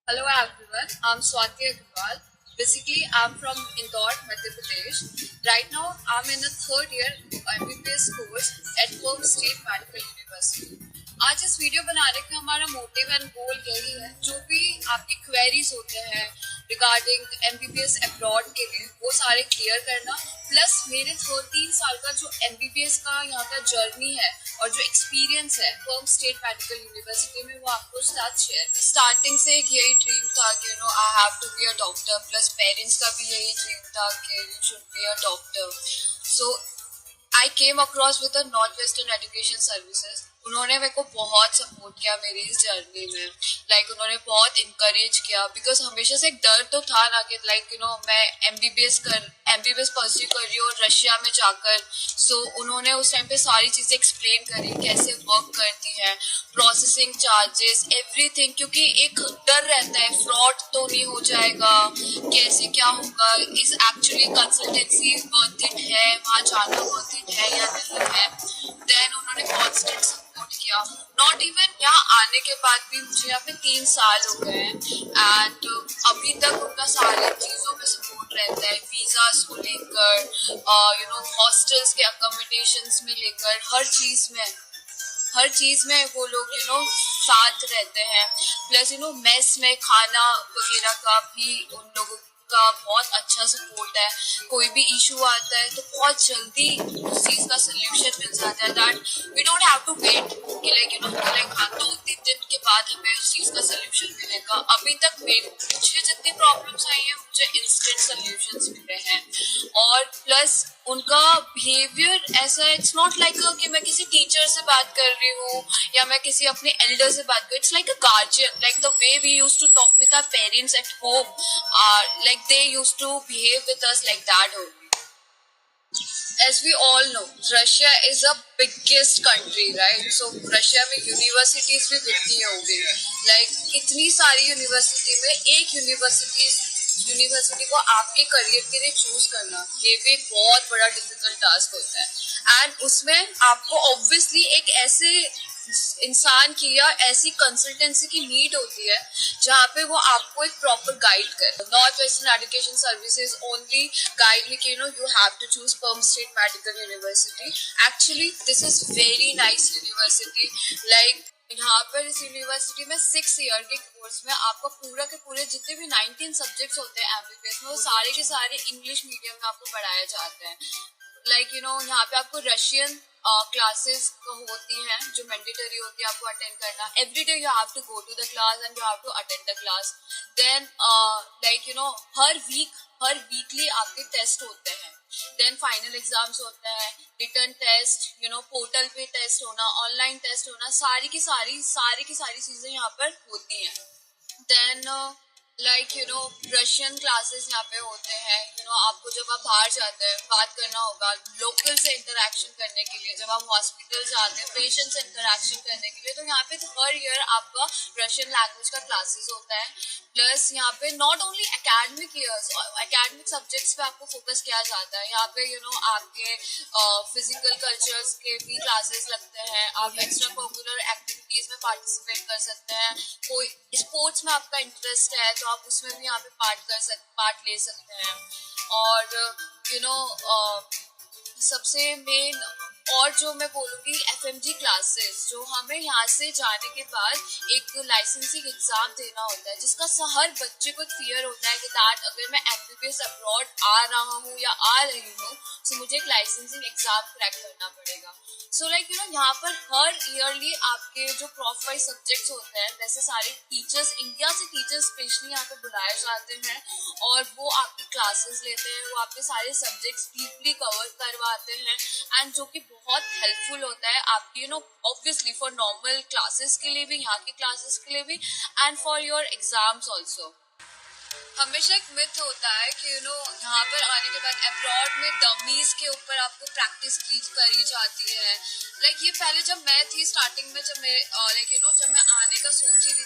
Hello everyone, I'm Swati Agarwal. Basically, I'm from Indore, Madhya Pradesh. Right now, I'm in the third year MBBS course at Perm State Medical University. आज इस video बनाने का हमारा motive and गोल यही है, जो भी आपकी क्वेरीज होते हैं रिगार्डिंग एमबीबीएस अब्रॉड के लिए वो सारे क्लियर करना, प्लस मेरे 3 साल का जो एमबीबीएस का यहाँ का जर्नी है और जो एक्सपीरियंस है पर्म स्टेट मेडिकल यूनिवर्सिटी में वो आपको साथ शेयर। स्टार्टिंग से एक यही ड्रीम था कि I have to be a doctor, plus parents का भी यही ड्रीम था कि you should be a doctor. So I came across with North Western education Services. उन्होंने मेरे को बहुत सपोर्ट किया मेरी इस जर्नी में। उन्होंने बहुत इंकरेज किया, बिकॉज हमेशा से एक डर तो था ना कि मैं एमबीबीएस परस्यू कर रही हूँ रशिया में जाकर। सो उन्होंने उस टाइम पे सारी चीज़ें एक्सप्लेन करी, कैसे वर्क करती है, प्रोसेसिंग चार्जेस, एवरीथिंग, क्योंकि एक डर रहता है फ्रॉड तो नहीं हो जाएगा, कैसे क्या होगा, इस एक्चुअली कंसल्टेंसी वर्थ इट है, वहाँ जाना वर्थ इट है या नहीं है। देन उन्होंने कॉन्स्टेंट सपोर्ट किया। नॉट इवन यहाँ आने के बाद भी मुझे यहाँ पे 3 साल हो गए हैं एंड अभी तक उनका सारी चीज़ों में सपोर्ट रहता है, वीज़ास को लेकर, हॉस्टल्स के अकोमोडेशंस में लेकर, हर चीज़ में वो लोग साथ रहते हैं। प्लस मेस में खाना वगैरह का भी उन लोगों का बहुत अच्छा सपोर्ट है। कोई भी इशू आता है तो बहुत जल्दी उस चीज़ का सोल्यूशन मिल जाता है, that we don't have to wait कि हाँ 2-3 दिन के बाद हमें उस चीज़ का सोल्यूशन मिलेगा। अभी तक मुझे जितनी प्रॉब्लम्स आई हैं मुझे इंस्टेंट सोल्यूशंस मिले हैं। और प्लस उनका बिहेवियर ऐसा है, इट्स नॉट लाइक कि मैं किसी टीचर से बात कर रही हूँ या मैं किसी अपने एल्डर से बात कर रही हूँ। It's like a guardian, like the way we used to talk with our parents at home, like they used to behave with us like that only. As we all know, Russia is a biggest country, right? So Russia में universities भी कितनी होगी, इतनी सारी university में एक university को आपके करियर के लिए चूज करना, ये भी एक बहुत बड़ा डिफिकल्ट टास्क होता है। एंड उसमें आपको ऑब्वियसली एक ऐसे इंसान की या ऐसी कंसल्टेंसी की नीड होती है जहाँ पे वो आपको एक प्रॉपर गाइड करे। North Western education services only guide me कि you have to choose Perm State Medical University. Actually this is very nice university. यहाँ पर इस यूनिवर्सिटी में 6 ईयर के कोर्स में आपका पूरा के पूरे जितने भी 19 सब्जेक्ट्स होते हैं एमबीबीएस में, वो सारे के सारे इंग्लिश मीडियम में आपको पढ़ाए जाते हैं। यहाँ पे आपको रशियन क्लासेस होती हैं जो मैंडेटरी होती है आपको अटेंड करना। Every day you have to go to the class and you have to attend the class. Then हर वीकली आपके टेस्ट होते हैं। देन फाइनल एग्जाम्स होते हैं, रिटर्न टेस्ट, पोर्टल पे टेस्ट होना, ऑनलाइन टेस्ट होना, सारी की सारी चीजें यहाँ पर होती हैं। देन रशियन क्लासेस यहाँ पे होते हैं। आपको जब आप बाहर जाते हैं बात करना होगा लोकल से इंटरेक्शन करने के लिए, जब आप हॉस्पिटल जाते हैं पेशेंट से इंटरेक्शन करने के लिए, तो यहाँ पे हर ईयर आपका रशियन लैंग्वेज का क्लासेस होता है। प्लस यहाँ पे नॉट ओनली एकेडमिक सब्जेक्ट्स पे आपको फोकस किया जाता है। यहाँ पे आपके फिजिकल कल्चर्स के भी क्लासेस लगते हैं। आप एक्स्ट्रा करिकुलर एक्टिविटीज में पार्टिसिपेट कर सकते हैं। कोई स्पोर्ट्स में आपका इंटरेस्ट है तो आप उसमें भी यहाँ पे पार्ट ले सकते हैं। और सबसे मेन और जो मैं बोलूँगी एफएमजी क्लासेस, जो हमें यहाँ से जाने के बाद एक लाइसेंसिंग एग्जाम देना होता है, जिसका हर बच्चे को फियर होता है कि दैट अगर मैं एमबीबीएस अब्रॉड आ रहा हूँ या आ रही हूँ तो मुझे एक लाइसेंसिंग एग्जाम क्रैक करना पड़ेगा। सो यहाँ पर हर ईयरली आपके जो प्रोफाइल सब्जेक्ट्स होते हैं, वैसे सारे टीचर्स, इंडिया से टीचर्स स्पेशली यहाँ पे बुलाए जाते हैं और वो आपकी क्लासेस लेते हैं, वो आपके सारे सब्जेक्ट्स डीपली कवर करवाते हैं एंड जो कि बहुत हेल्पफुल होता है आपकी ऑब्वियसली फॉर नॉर्मल क्लासेस के लिए भी, यहाँ की क्लासेस के लिए भी, and for your exams also. हमेशा एक मिथ होता है कि यहाँ पर आने के बाद अब्रॉड में डमीज के ऊपर आपको प्रैक्टिस करी जाती है। ये पहले जब मैं थी स्टार्टिंग में, जब मैं आने का सोच ही रही थी